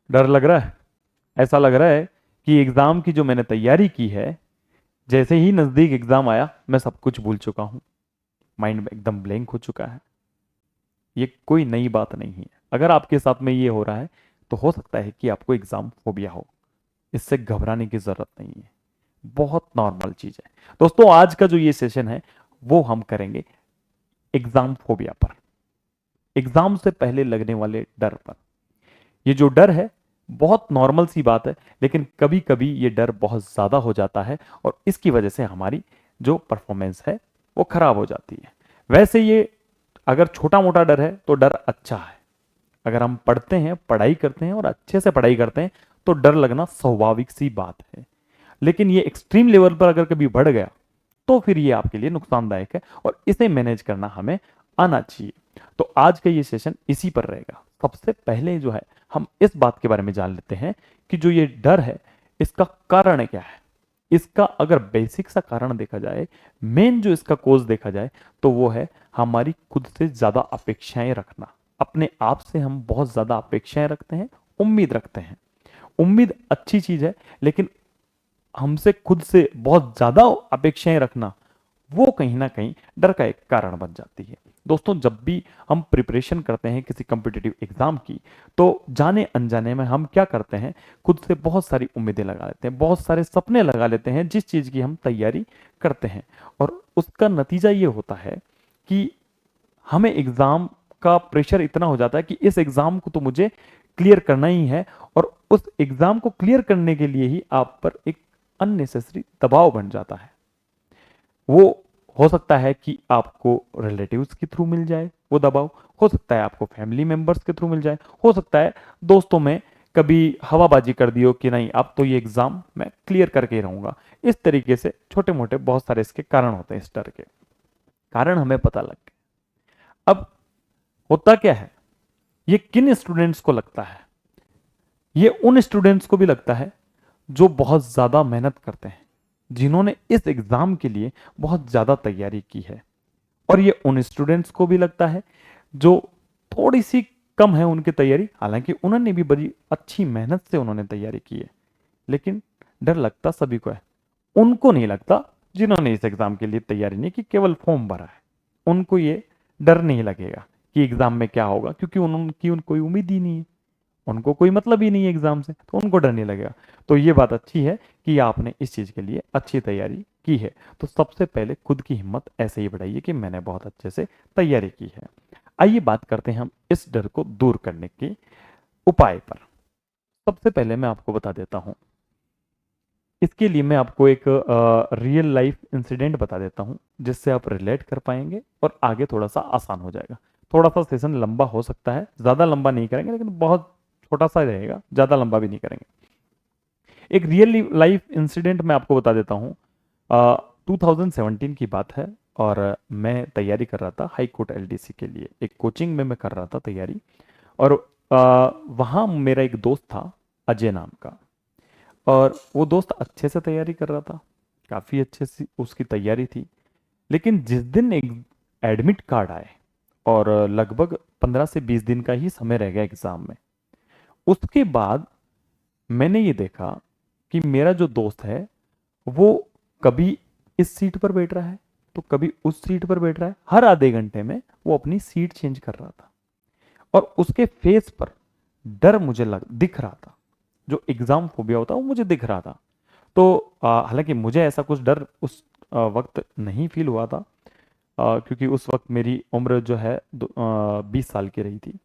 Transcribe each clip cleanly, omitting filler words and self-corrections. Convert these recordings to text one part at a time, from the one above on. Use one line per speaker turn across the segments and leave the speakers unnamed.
डर लग रहा है। ऐसा लग रहा है कि एग्जाम की जो मैंने तैयारी की है, जैसे ही नजदीक एग्जाम आया मैं सब कुछ भूल चुका हूँ। माइंड में एकदम ब्लैंक हो चुका है। ये कोई नई बात नहीं है। अगर आपके साथ में ये हो रहा है तो हो सकता है कि आपको एग्जाम फोबिया हो। इससे घबराने की जरूरत नहीं है, बहुत नॉर्मल चीज है। दोस्तों, आज का जो ये सेशन है वो हम करेंगे एग्जाम फोबिया पर, एग्जाम से पहले लगने वाले डर पर। ये जो डर है बहुत नॉर्मल सी बात है, लेकिन कभी कभी ये डर बहुत ज्यादा हो जाता है और इसकी वजह से हमारी जो परफॉर्मेंस है वो खराब हो जाती है। वैसे ये अगर छोटा मोटा डर है तो डर अच्छा है। अगर हम पढ़ते हैं, पढ़ाई करते हैं और अच्छे से पढ़ाई करते हैं तो डर लगना स्वाभाविक सी बात है। लेकिन ये एक्सट्रीम लेवल पर अगर कभी बढ़ गया तो फिर ये आपके लिए नुकसानदायक है और इसे मैनेज करना हमें आना चाहिए। तो आज का ये सेशन इसी पर रहेगा। सबसे पहले जो है हम इस बात के बारे में जान लेते हैं कि जो ये डर है इसका कारण क्या है। इसका अगर बेसिक सा कारण देखा जाए, मेन जो इसका कोज देखा जाए, तो वो है हमारी खुद से ज्यादा अपेक्षाएं रखना। अपने आप से हम बहुत ज्यादा अपेक्षाएं रखते हैं, उम्मीद रखते हैं। उम्मीद अच्छी चीज है, लेकिन हमसे खुद से बहुत ज्यादा अपेक्षाएं रखना वो कहीं ना कहीं डर का एक कारण बन जाती है। दोस्तों, जब भी हम प्रिपरेशन करते हैं किसी कम्पिटिटिव एग्जाम की, तो जाने अनजाने में हम क्या करते हैं, खुद से बहुत सारी उम्मीदें लगा लेते हैं, बहुत सारे सपने लगा लेते हैं जिस चीज की हम तैयारी करते हैं। और उसका नतीजा ये होता है कि हमें एग्जाम का प्रेशर इतना हो जाता है कि इस एग्जाम को तो मुझे क्लियर करना ही है, और उस एग्जाम को क्लियर करने के लिए ही आप पर एक अननेसेसरी दबाव बन जाता है। वो हो सकता है कि आपको रिलेटिव्स के थ्रू मिल जाए, वो दबाव हो सकता है आपको फैमिली मेंबर्स के थ्रू मिल जाए, हो सकता है दोस्तों में कभी हवाबाजी कर दियो कि नहीं अब तो ये एग्जाम मैं क्लियर करके ही रहूंगा। इस तरीके से छोटे मोटे बहुत सारे इसके कारण होते हैं। इस डर के कारण हमें पता लग गए। अब होता क्या है, ये किन स्टूडेंट्स को लगता है? ये उन स्टूडेंट्स को भी लगता है जो बहुत ज्यादा मेहनत करते हैं, जिन्होंने इस एग्जाम के लिए बहुत ज्यादा तैयारी की है। और ये उन स्टूडेंट्स को भी लगता है जो थोड़ी सी कम है उनकी तैयारी, हालांकि उन्होंने भी बड़ी अच्छी मेहनत से उन्होंने तैयारी की है। लेकिन डर लगता सभी को है। उनको नहीं लगता जिन्होंने इस एग्जाम के लिए तैयारी नहीं की, केवल फॉर्म भरा है। उनको ये डर नहीं लगेगा कि एग्जाम में क्या होगा, क्योंकि उनकी कोई उम्मीद ही नहीं है, उनको कोई मतलब ही नहीं है एग्जाम से, तो उनको डर नहीं लगेगा। तो ये बात अच्छी है कि आपने इस चीज के लिए अच्छी तैयारी की है। तो सबसे पहले खुद की हिम्मत ऐसे ही बढ़ाइए कि मैंने बहुत अच्छे से तैयारी की है। आइए बात करते हैं हम इस डर को दूर करने के उपाय पर। सबसे पहले मैं आपको बता देता हूं, इसके लिए मैं आपको एक रियल लाइफ इंसिडेंट बता देता हूं जिससे आप रिलेट कर पाएंगे और आगे थोड़ा सा आसान हो जाएगा। थोड़ा सा सेशन लंबा हो सकता है, ज्यादा लंबा नहीं करेंगे, लेकिन बहुत छोटा सा रहेगा, ज्यादा लंबा भी नहीं करेंगे। एक रियल लाइफ इंसिडेंट मैं आपको बता देता हूँ। 2017 की बात है, और मैं तैयारी कर रहा था हाई कोर्ट एलडीसी के लिए। एक कोचिंग में मैं कर रहा था तैयारी, और वहाँ मेरा एक दोस्त था, अजय नाम का। और वो दोस्त अच्छे से तैयारी कर रहा था, काफ़ी अच्छे से उसकी तैयारी थी। लेकिन जिस दिन एक एडमिट कार्ड आए और लगभग 15 से 20 दिन का ही समय रह गया एग्ज़ाम में, उसके बाद मैंने ये देखा कि मेरा जो दोस्त है वो कभी इस सीट पर बैठ रहा है तो कभी उस सीट पर बैठ रहा है। हर आधे घंटे में वो अपनी सीट चेंज कर रहा था, और उसके फेस पर डर मुझे दिख रहा था। जो एग्जाम फोबिया होता है वो मुझे दिख रहा था। तो हालांकि मुझे ऐसा कुछ डर उस वक्त नहीं फील हुआ था, क्योंकि उस वक्त मेरी उम्र जो है 20 साल की रही थी।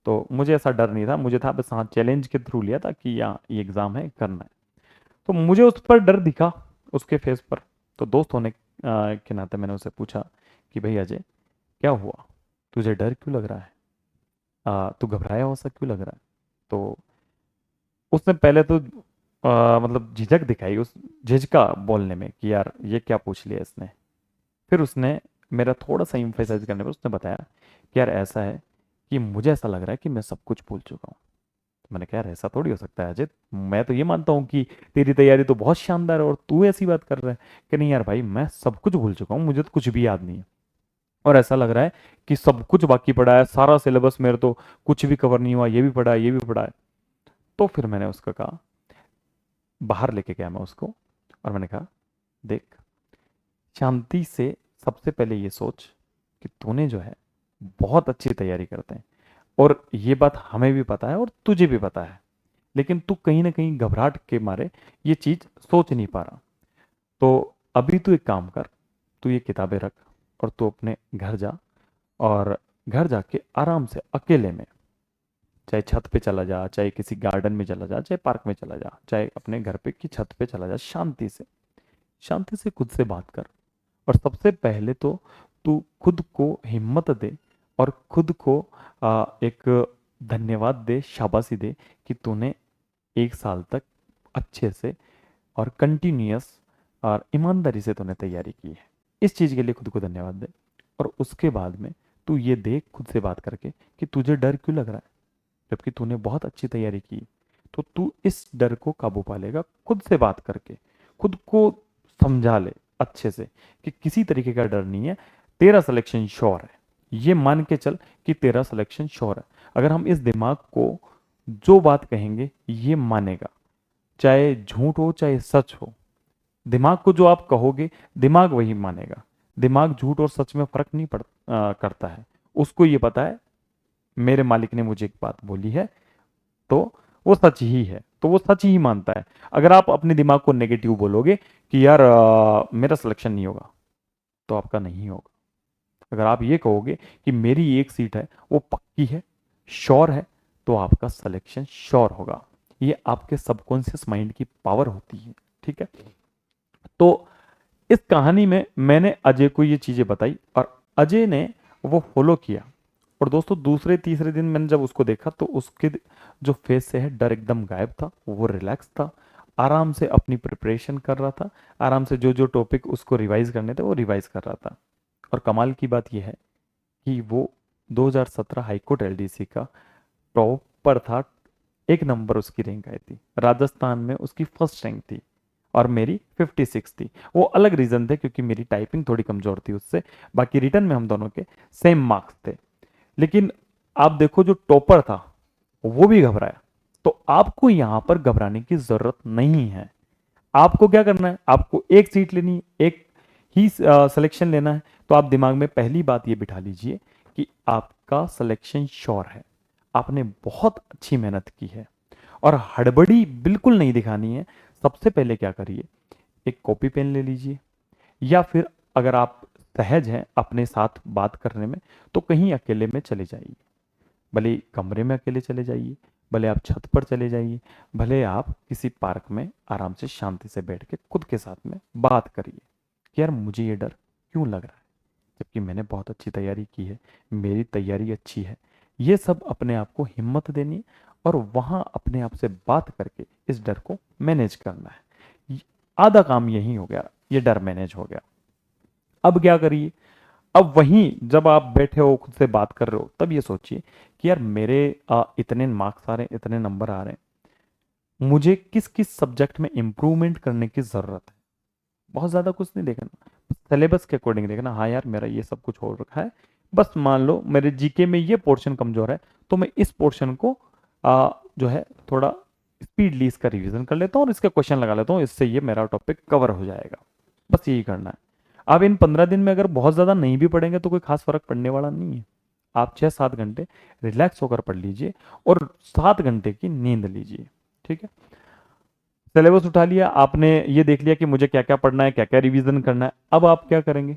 तो मुझे ऐसा डर नहीं था, मुझे था बस हाँ चैलेंज के थ्रू लिया था कि यहाँ ये एग्ज़ाम है, करना है। तो मुझे उस पर डर दिखा, उसके फेस पर। तो दोस्त होने के नाते मैंने उससे पूछा कि भाई अजय, क्या हुआ, तुझे डर क्यों लग रहा है? तू घबराया हो सा क्यों लग रहा है? तो उसने पहले तो मतलब झिझक दिखाई, उस झिझका बोलने में कि यार ये क्या पूछ लिया इसने। फिर उसने मेरा थोड़ा सा इम्फेसाइज करने पर उसने बताया कि यार ऐसा है कि मुझे ऐसा लग रहा है कि मैं सब कुछ भूल चुका हूँ। तो मैंने कहा यार ऐसा थोड़ी हो सकता है अजय, मैं तो ये मानता हूँ कि तेरी तैयारी तो बहुत शानदार है और तू ऐसी बात कर रहा है। कि नहीं यार भाई, मैं सब कुछ भूल चुका हूँ, मुझे तो कुछ भी याद नहीं है। और ऐसा लग रहा है कि सब कुछ बाकी पड़ा है, सारा सिलेबस मेरे तो कुछ भी कवर नहीं हुआ, ये भी पढ़ा है ये भी पढ़ा है। तो फिर मैंने उसको कहा, बाहर लेके गया मैं उसको, और मैंने कहा देख, शांति से सबसे पहले ये सोच कि तूने जो है बहुत अच्छी तैयारी करते हैं, और ये बात हमें भी पता है और तुझे भी पता है, लेकिन तू कहीं ना कहीं घबराहट के मारे ये चीज सोच नहीं पा रहा। तो अभी तू एक काम कर, तू ये किताबें रख और तू अपने घर जा, और घर जाके आराम से अकेले में, चाहे छत पे चला जा, चाहे किसी गार्डन में चला जा, चाहे पार्क में चला जा, चाहे अपने घर पे की छत पे चला जा, शांति से खुद से बात कर। और सबसे पहले तो तू खुद को हिम्मत दे और खुद को एक धन्यवाद दे, शाबाशी दे कि तूने 1 साल तक अच्छे से और कंटिन्यूअस और ईमानदारी से तूने तैयारी की है। इस चीज़ के लिए खुद को धन्यवाद दे। और उसके बाद में तू ये देख खुद से बात करके कि तुझे डर क्यों लग रहा है, जबकि तूने बहुत अच्छी तैयारी की। तो तू इस डर को काबू पा लेगा खुद से बात करके। खुद को समझा ले अच्छे से कि किसी तरीके का डर नहीं है, तेरा सिलेक्शन श्योर है। ये मान के चल कि तेरा सिलेक्शन श्योर है। अगर हम इस दिमाग को जो बात कहेंगे ये मानेगा, चाहे झूठ हो चाहे सच हो। दिमाग को जो आप कहोगे दिमाग वही मानेगा। दिमाग झूठ और सच में फर्क नहीं करता है। उसको ये पता है मेरे मालिक ने मुझे एक बात बोली है तो वो सच ही है, तो वो सच ही मानता है। अगर आप अपने दिमाग को नेगेटिव बोलोगे कि यार मेरा सिलेक्शन नहीं होगा, तो आपका नहीं होगा। अगर आप ये कहोगे कि मेरी एक सीट है वो पक्की है, श्योर है, तो आपका सिलेक्शन श्योर होगा। ये आपके सबकॉन्शियस माइंड की पावर होती है। ठीक है, तो इस कहानी में मैंने अजय को ये चीजें बताई और अजय ने वो फॉलो किया। और दोस्तों दूसरे तीसरे दिन मैंने जब उसको देखा तो उसके जो फेस से है डर एकदम गायब था, वो रिलैक्स था, आराम से अपनी प्रिपरेशन कर रहा था, आराम से जो जो टॉपिक उसको रिवाइज करने थे वो रिवाइज कर रहा था। और कमाल की बात यह है कि वो 2017 हाईकोर्ट एलडीसी का टॉपर था। 1 नंबर उसकी रैंक आई थी, राजस्थान में उसकी फर्स्ट रैंक थी और मेरी 56 थी। वो अलग रीजन थे क्योंकि मेरी टाइपिंग थोड़ी कमजोर थी उससे, बाकी रिटर्न में हम दोनों के सेम मार्क्स थे। लेकिन आप देखो जो टॉपर था वो भी घबराया। तो आपको यहां पर घबराने की जरूरत नहीं है। आपको क्या करना है, आपको एक सीट लेनी है, एक ही सिलेक्शन लेना है। तो आप दिमाग में पहली बात ये बिठा लीजिए कि आपका सिलेक्शन श्योर है, आपने बहुत अच्छी मेहनत की है और हड़बड़ी बिल्कुल नहीं दिखानी है। सबसे पहले क्या करिए, एक कॉपी पेन ले लीजिए, या फिर अगर आप सहज हैं अपने साथ बात करने में तो कहीं अकेले में चले जाइए। भले कमरे में अकेले चले जाइए, भले आप छत पर चले जाइए, भले आप किसी पार्क में आराम से शांति से बैठ के खुद के साथ में बात करिए कि यार मुझे ये डर क्यों लग रहा है, जबकि मैंने बहुत अच्छी तैयारी की है, मेरी तैयारी अच्छी है। ये सब अपने आप को हिम्मत देनी है और वहां अपने आप से बात करके इस डर को मैनेज करना है। आधा काम यही हो गया, ये डर मैनेज हो गया। अब क्या करिए, अब वहीं जब आप बैठे हो खुद से बात कर रहे हो तब ये सोचिए कि यार मेरे इतने मार्क्स आ रहे हैं, इतने नंबर आ रहे हैं, मुझे किस किस सब्जेक्ट में इंप्रूवमेंट करने की जरूरत है। बहुत ज्यादा कुछ नहीं देखना, सिलेबस के अकॉर्डिंग देखना। हाँ यार मेरा ये सब कुछ हो रखा है, बस मान लो मेरे जीके में ये पोर्शन कमजोर है तो मैं इस पोर्शन को जो है थोड़ा स्पीडली इसका रिवीजन कर लेता हूँ और इसका क्वेश्चन लगा लेता हूँ, इससे ये मेरा टॉपिक कवर हो जाएगा। बस यही करना है। आप इन 15 दिन में अगर बहुत ज्यादा नहीं भी पढ़ेंगे तो कोई खास फर्क पड़ने वाला नहीं है। आप 6-7 घंटे रिलैक्स होकर पढ़ लीजिए और 7 घंटे की नींद लीजिए। ठीक है, सिलेबस उठा लिया आपने, ये देख लिया कि मुझे क्या क्या पढ़ना है, क्या क्या रिवीजन करना है। अब आप क्या करेंगे,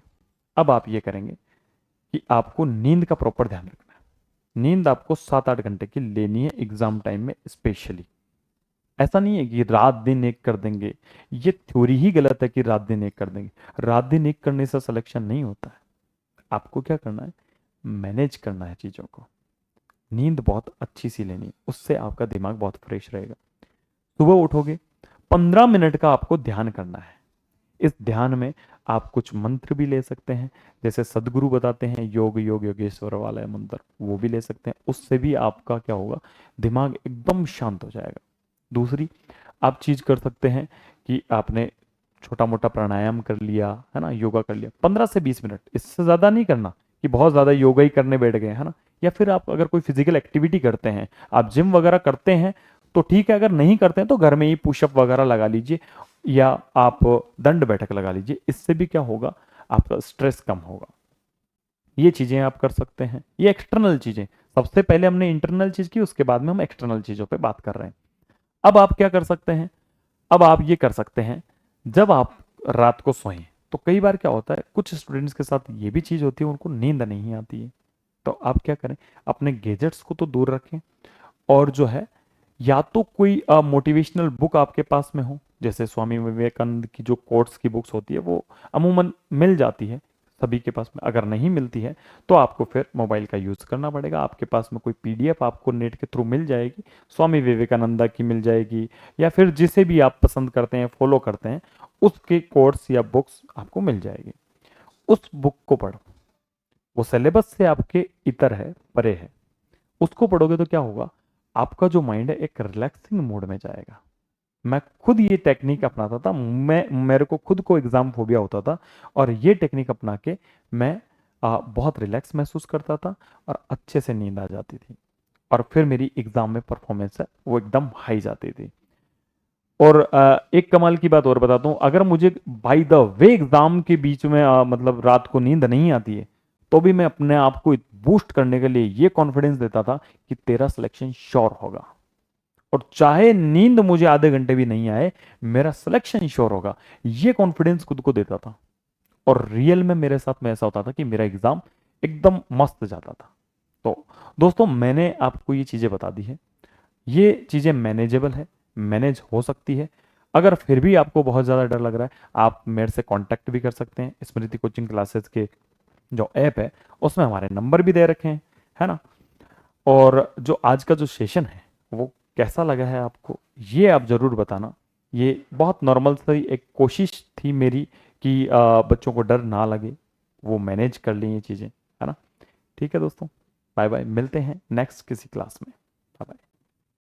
अब आप ये करेंगे कि आपको नींद का प्रॉपर ध्यान रखना है। नींद आपको 7-8 घंटे की लेनी है एग्जाम टाइम में स्पेशली। ऐसा नहीं है कि रात दिन एक कर देंगे, ये थ्योरी ही गलत है कि रात दिन एक कर देंगे। रात दिन एक करने से सिलेक्शन नहीं होता है। आपको क्या करना है, मैनेज करना है चीजों को। नींद बहुत अच्छी सी लेनी है, उससे आपका दिमाग बहुत फ्रेश रहेगा। सुबह उठोगे, 15 मिनट का आपको ध्यान करना है। इस ध्यान में आप कुछ मंत्र भी ले सकते हैं, जैसे सदगुरु बताते हैं योग योग योगेश्वर वाला है मंत्र, वो भी ले सकते हैं। उससे भी आपका क्या होगा, दिमाग एकदम शांत हो जाएगा। दूसरी आप चीज कर सकते हैं कि आपने छोटा मोटा प्राणायाम कर लिया है ना, योगा कर लिया 15 से 20 मिनट, इससे ज्यादा नहीं करना कि बहुत ज्यादा योगा ही करने बैठ गए है ना। या फिर आप अगर कोई फिजिकल एक्टिविटी करते हैं, आप जिम वगैरह करते हैं, तो ठीक है, अगर नहीं करते हैं तो घर में ही पुशअप वगैरह लगा लीजिए या आप दंड बैठक लगा लीजिए। इससे भी क्या होगा, आपका स्ट्रेस कम होगा। ये चीजें आप कर सकते हैं, ये एक्सटर्नल चीजें। सबसे पहले हमने इंटरनल चीज की, उसके बाद में हम एक्सटर्नल चीजों पे बात कर रहे हैं। अब आप क्या कर सकते हैं, अब आप ये कर सकते हैं, जब आप रात को सोएं तो कई बार क्या होता है, कुछ स्टूडेंट्स के साथ ये भी चीज होती है, उनको नींद नहीं आती है। तो आप क्या करें, अपने गैजेट्स को तो दूर रखें, और जो है या तो कोई मोटिवेशनल बुक आपके पास में हो, जैसे स्वामी विवेकानंद की जो कोट्स की बुक्स होती है वो अमूमन मिल जाती है सभी के पास में। अगर नहीं मिलती है तो आपको फिर मोबाइल का यूज़ करना पड़ेगा। आपके पास में कोई पीडीएफ आपको नेट के थ्रू मिल जाएगी, स्वामी विवेकानंदा की मिल जाएगी, या फिर जिसे भी आप पसंद करते हैं, फॉलो करते हैं, उसके कोर्स या बुक्स आपको मिल जाएगी। उस बुक को पढ़ो, वो सिलेबस से आपके इतर है, परे है। उसको पढ़ोगे तो क्या होगा, आपका जो माइंड है एक रिलैक्सिंग मोड में जाएगा। मैं खुद ये टेक्निक अपनाता था, मेरे को खुद को एग्जाम फोबिया होता था, और ये टेक्निक अपना के मैं बहुत रिलैक्स महसूस करता था और अच्छे से नींद आ जाती थी, और फिर मेरी एग्जाम में परफॉर्मेंस है वो एकदम हाई जाती थी। और एक कमाल की बात और बताता हूँ, अगर मुझे बाय द वे एग्जाम के बीच में मतलब रात को नींद नहीं आती है, तो भी मैं अपने आप को बूस्ट करने के लिए ये कॉन्फिडेंस देता था कि तेरा सिलेक्शन श्योर होगा, और चाहे नींद मुझे आधे घंटे भी नहीं आए, मेरा सिलेक्शन श्योर होगा। ये कॉन्फिडेंस खुद को देता था, और रियल में मेरे साथ में ऐसा होता था कि मेरा एग्जाम एकदम मस्त जाता था। तो दोस्तों, मैंने आपको ये चीजें बता दी है, ये चीजें मैनेजेबल है, मैनेज हो सकती है। अगर फिर भी आपको बहुत ज़्यादा डर लग रहा है, आप मेरे से कांटेक्ट भी कर सकते हैं। स्मृति कोचिंग क्लासेस के जो ऐप है उसमें हमारे नंबर भी दे रखे हैं, है ना। और जो आज का जो सेशन है वो कैसा लगा है आपको, ये आप ज़रूर बताना। ये बहुत नॉर्मल सी एक कोशिश थी मेरी कि बच्चों को डर ना लगे, वो मैनेज कर लें ये चीज़ें, है ना। ठीक है दोस्तों, बाय बाय, मिलते हैं नेक्स्ट किसी क्लास में।